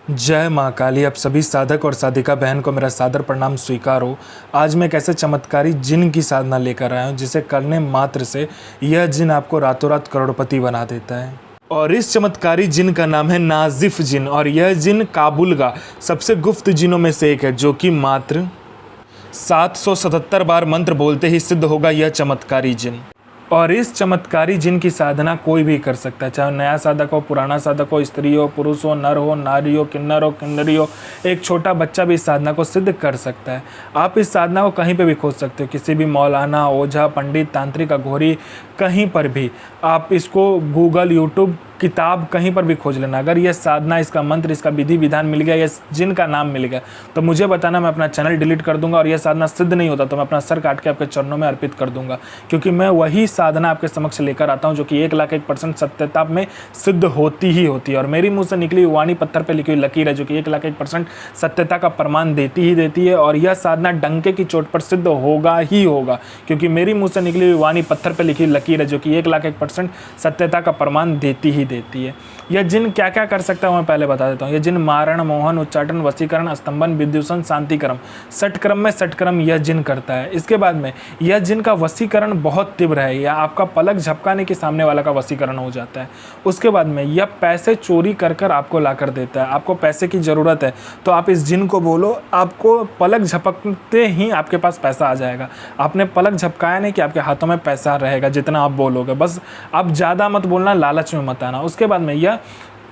जय माँ काली। आप सभी साधक और साधिका बहन को मेरा सादर प्रणाम स्वीकार हो। आज मैं एक ऐसे चमत्कारी जिन की साधना लेकर आया हूँ जिसे करने मात्र से यह जिन आपको रातों रात करोड़पति बना देता है। और इस चमत्कारी जिन का नाम है नाजिफ जिन, और यह जिन काबुल का सबसे गुप्त जिनों में से एक है, जो कि मात्र 777 बार मंत्र बोलते ही सिद्ध होगा यह चमत्कारी जिन। और इस चमत्कारी जिन की साधना कोई भी कर सकता है, चाहे नया साधक हो, पुराना साधक हो, स्त्री हो, पुरुष हो, नर हो, नारी हो, किन्नर हो, किन्नरी हो, एक छोटा बच्चा भी इस साधना को सिद्ध कर सकता है। आप इस साधना को कहीं पे भी खोज सकते हो, किसी भी मौलाना, ओझा, पंडित, तांत्रिक, अघोरी, कहीं पर भी आप इसको गूगल, यूट्यूब, किताब कहीं पर भी खोज लेना। अगर यह साधना, इसका मंत्र, इसका विधि विधान मिल गया, यह जिन का नाम मिल गया, तो मुझे बताना, मैं अपना चैनल डिलीट कर दूंगा। और यह साधना सिद्ध नहीं होता तो मैं अपना सर काट के आपके चरणों में अर्पित कर दूंगा, क्योंकि मैं वही साधना आपके समक्ष लेकर आता हूं जो कि 1,01% सत्यता में सिद्ध होती ही होती है। और मेरी मुंह से निकली वाणी पत्थर पर लिखी हुई लकीर है जो कि 1,01% सत्यता का प्रमाण देती ही देती है। और यह साधना डंके की चोट पर सिद्ध होगा ही होगा, क्योंकि मेरी मुंह से निकली हुई वाणी पत्थर पर लिखी लकीर है जो कि 1,01% सत्यता का प्रमाण देती ही देती है। यह जिन क्या क्या कर सकता है मैं पहले बता देता हूँ। यह जिन मारण, मोहन, उच्चाटन, वशीकरण, स्तंभन, विद्युषण, शांतिक्रम, षटक्रम में षटक्रम यह जिन करता है। इसके बाद में यह जिन का वशीकरण बहुत तीव्र है, या आपका पलक झपकाने के सामने वाला का वशीकरण हो जाता है। उसके बाद में यह पैसे चोरी कर कर आपको ला कर देता है। आपको पैसे की ज़रूरत है तो आप इस जिन को बोलो, आपको पलक झपकते ही आपके पास पैसा आ जाएगा। आपने पलक झपकाया नहीं कि आपके हाथों में पैसा रहेगा जितना आप बोलोगे। बस आप ज़्यादा मत बोलना, लालच में मत आना। उसके बाद में यह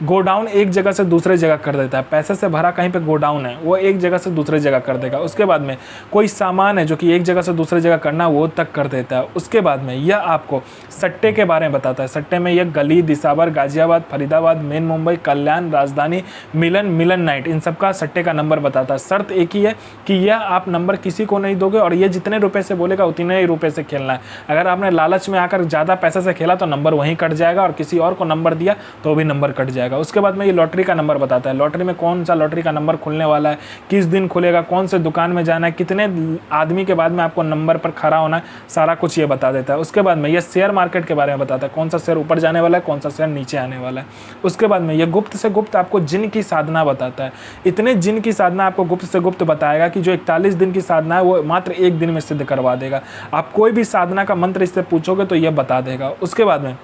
गोडाउन एक जगह से दूसरे जगह कर देता है। पैसे से भरा कहीं पे गोडाउन है, वो एक जगह से दूसरे जगह कर देगा। उसके बाद में कोई सामान है जो कि एक जगह से दूसरे जगह करना, वो तक कर देता है। उसके बाद में यह आपको सट्टे के बारे में बताता है। सट्टे में यह गली, दिसावर, गाजियाबाद, फरीदाबाद, मेन मुंबई, कल्याण, राजधानी, मिलन नाइट, इन सब का सट्टे का नंबर बताता है। शर्त एक ही है कि यह आप नंबर किसी को नहीं दोगे, और ये जितने रुपये से बोलेगा उतने ही रुपये से खेलना है। अगर आपने लालच में आकर ज़्यादा पैसे से खेला तो नंबर वहीं कट जाएगा, और किसी और को नंबर दिया तो भी नंबर कट जाएगा। उसके बाद में ये लॉटरी का नंबर बताता है। लॉटरी में कौन सा लॉटरी का नंबर खुलने वाला है, किस दिन खुलेगा, कौन से दुकान में जाना है, कितने आदमी के बाद में आपको नंबर पर खड़ा होना है, सारा कुछ ये बता देता है। उसके बाद में ये शेयर मार्केट के बारे में बताता है, कौन सा शेयर ऊपर जाने वाला है, कौन सा शेयर नीचे आने वाला है। उसके बाद में ये गुप्त से गुप्त आपको जिन की साधना बताता है। इतने जिन की साधना आपको गुप्त से गुप्त बताएगा कि जो 41 दिन की साधना है वो मात्र एक दिन में सिद्ध करवा देगा। आप कोई भी साधना का मंत्र इससे पूछोगे तो यह बता देगा। उसके बाद में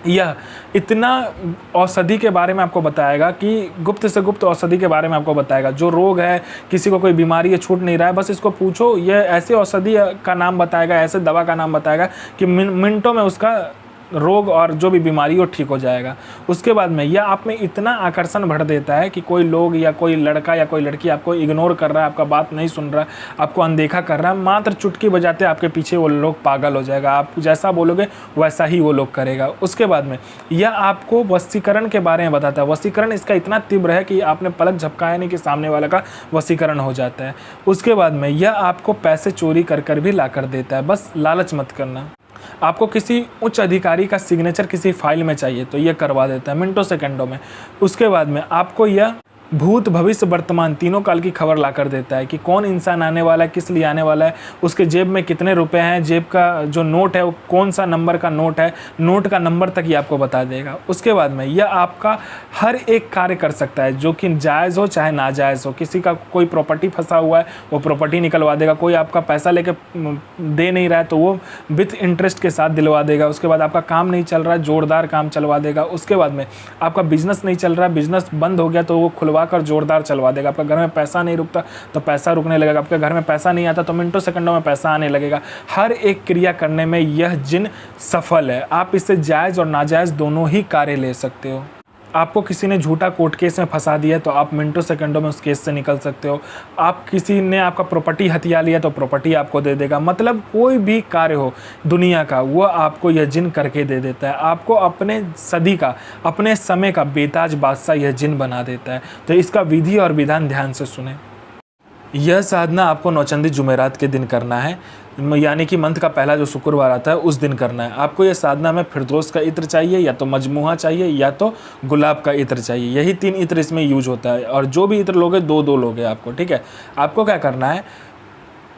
यह इतना औषधि के बारे में आपको बताएगा कि गुप्त से गुप्त औषधि के बारे में आपको बताएगा। जो रोग है, किसी को कोई बीमारी है, छूट नहीं रहा है, बस इसको पूछो, यह ऐसे औषधि का नाम बताएगा, ऐसे दवा का नाम बताएगा कि मिनटों में उसका रोग और जो भी बीमारी हो ठीक हो जाएगा। उसके बाद में यह आप में इतना आकर्षण भर देता है कि कोई लोग या कोई लड़का या कोई लड़की आपको इग्नोर कर रहा है, आपका बात नहीं सुन रहा है, आपको अनदेखा कर रहा है, मात्र चुटकी बजाते आपके पीछे वो लोग पागल हो जाएगा। आप जैसा बोलोगे वैसा ही वो लोग करेगा। उसके बाद में यह आपको वशीकरण के बारे में बताता है। वशीकरण इसका इतना तीव्र है कि आपने पलक झपकाया नहीं कि सामने वाला का वशीकरण हो जाता है। उसके बाद में यह आपको पैसे चोरी कर कर भी ला कर देता है। बस लालच मत करना। आपको किसी उच्च अधिकारी का सिग्नेचर किसी फाइल में चाहिए तो ये करवा देता है मिनटों सेकंडों में। उसके बाद में आपको यह भूत, भविष्य, वर्तमान तीनों काल की खबर ला कर देता है कि कौन इंसान आने वाला है, किस लिए आने वाला है, उसके जेब में कितने रुपए हैं, जेब का जो नोट है वो कौन सा नंबर का नोट है, नोट का नंबर तक ये आपको बता देगा। उसके बाद में यह आपका हर एक कार्य कर सकता है, जो कि जायज़ हो चाहे नाजायज़ हो। किसी का कोई प्रॉपर्टी फंसा हुआ है वो प्रॉपर्टी निकलवा देगा। कोई आपका पैसा लेके दे नहीं रहा है तो वो विथ इंटरेस्ट के साथ दिलवा देगा। उसके बाद आपका काम नहीं चल रहा है, जोरदार काम चलवा देगा। उसके बाद में आपका बिजनेस नहीं चल रहा है, बिजनेस बंद हो गया तो वो खुलवा कर जोरदार चलवा देगा। आपका घर में पैसा नहीं रुकता तो पैसा रुकने लगेगा। आपके घर में पैसा नहीं आता तो मिनटों सेकंडों में पैसा आने लगेगा। हर एक क्रिया करने में यह जिन सफल है। आप इससे जायज़ और नाजायज़ दोनों ही कार्य ले सकते हो। आपको किसी ने झूठा कोर्ट केस में फंसा दिया तो आप मिनटों सेकंडों में उस केस से निकल सकते हो। आप किसी ने आपका प्रॉपर्टी हथिया लिया तो प्रॉपर्टी आपको दे देगा। मतलब कोई भी कार्य हो दुनिया का वो आपको यह जिन करके दे देता है। आपको अपने सदी का, अपने समय का बेताज बादशाह यह जिन बना देता है। तो इसका विधि और विधान ध्यान से सुने। यह साधना आपको नौचंदी जुमेरात के दिन करना है, यानी कि मंथ का पहला जो शुक्रवार आता है उस दिन करना है। आपको यह साधना में फिरदौस का इत्र चाहिए, या तो मजमूहा चाहिए, या तो गुलाब का इत्र चाहिए। यही 3 इत्र इसमें यूज होता है। और जो भी इत्र लोगे 2-2 लोगे आपको, ठीक है। आपको क्या करना है,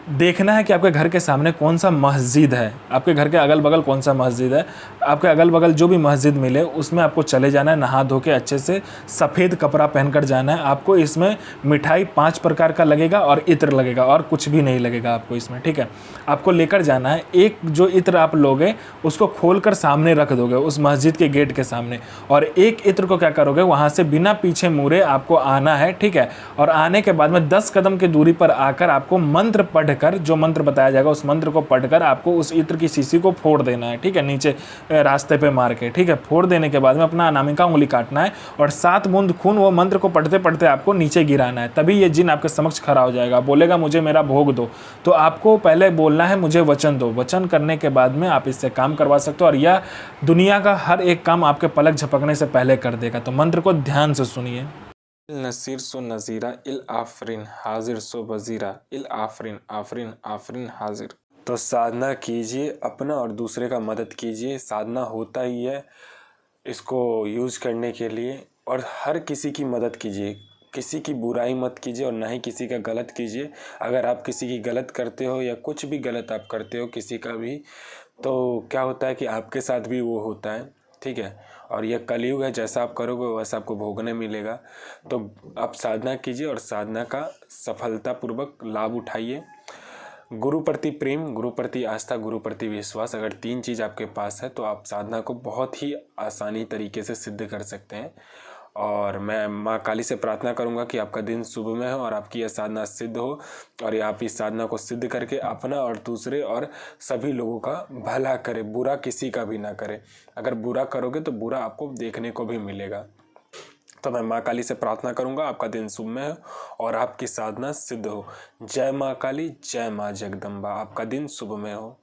देखना है कि आपके घर के सामने कौन सा मस्जिद है, आपके घर के अगल बगल कौन सा मस्जिद है। आपके अगल बगल जो भी मस्जिद मिले उसमें आपको चले जाना है, नहा धो के अच्छे से सफ़ेद कपड़ा पहनकर जाना है। आपको इसमें मिठाई 5 प्रकार का लगेगा और इत्र लगेगा, और कुछ भी नहीं लगेगा आपको इसमें, ठीक है। आपको लेकर जाना है, एक जो इत्र आप लोगे उसको खोल कर सामने रख दोगे उस मस्जिद के गेट के सामने, और एक इत्र को क्या करोगे, वहाँ से बिना पीछे मुड़े आपको आना है, ठीक है। और आने के बाद में 10 कदम की दूरी पर आकर आपको मंत्र पढ़कर, जो मंत्र बताया जाएगा उस मंत्र को पढ़कर आपको उस इत्र की शीशी को फोड़ देना है, ठीक है, नीचे रास्ते पे मार के, ठीक है। फोड़ देने के बाद में अपना अनामिका उंगली काटना है और 7 बूंद खून वो मंत्र को पढ़ते पढ़ते आपको नीचे गिराना है। तभी ये जिन आपके समक्ष खड़ा हो जाएगा, बोलेगा मुझे मेरा भोग दो। तो आपको पहले बोलना है मुझे वचन दो, वचन करने के बाद में आप इससे काम करवा सकते हो, और यह दुनिया का हर एक काम आपके पलक झपकने से पहले कर देगा। तो मंत्र को ध्यान से सुनिए। नसीर सो नज़ीरा इल आफरीन हाजिर सो वज़ीरा इल आफरीन आफरीन आफरीन हाजिर। तो साधना कीजिए, अपना और दूसरे का मदद कीजिए। साधना होता ही है इसको यूज़ करने के लिए, और हर किसी की मदद कीजिए, किसी की बुराई मत कीजिए और ना ही किसी का गलत कीजिए। अगर आप किसी की गलत करते हो या कुछ भी गलत आप करते हो किसी का भी, तो क्या होता है कि आपके साथ भी वो होता है, ठीक है। और यह कलयुग है, जैसा आप करोगे वैसा आपको भोगने मिलेगा। तो आप साधना कीजिए और साधना का सफलतापूर्वक लाभ उठाइए। गुरु प्रति प्रेम, गुरु प्रति आस्था, गुरु प्रति विश्वास, अगर 3 चीज़ आपके पास है तो आप साधना को बहुत ही आसानी तरीके से सिद्ध कर सकते हैं। और मैं माँ काली से प्रार्थना करूँगा कि आपका दिन शुभमय हो और आपकी यह साधना सिद्ध हो, और आप इस साधना को सिद्ध करके अपना और दूसरे और सभी लोगों का भला करे, बुरा किसी का भी ना करे। अगर बुरा करोगे तो बुरा आपको देखने को भी मिलेगा। तो मैं माँ काली से प्रार्थना करूँगा आपका दिन शुभमय हो और आपकी साधना सिद्ध हो। जय माँ काली, जय माँ जगदम्बा। आपका दिन शुभमय हो।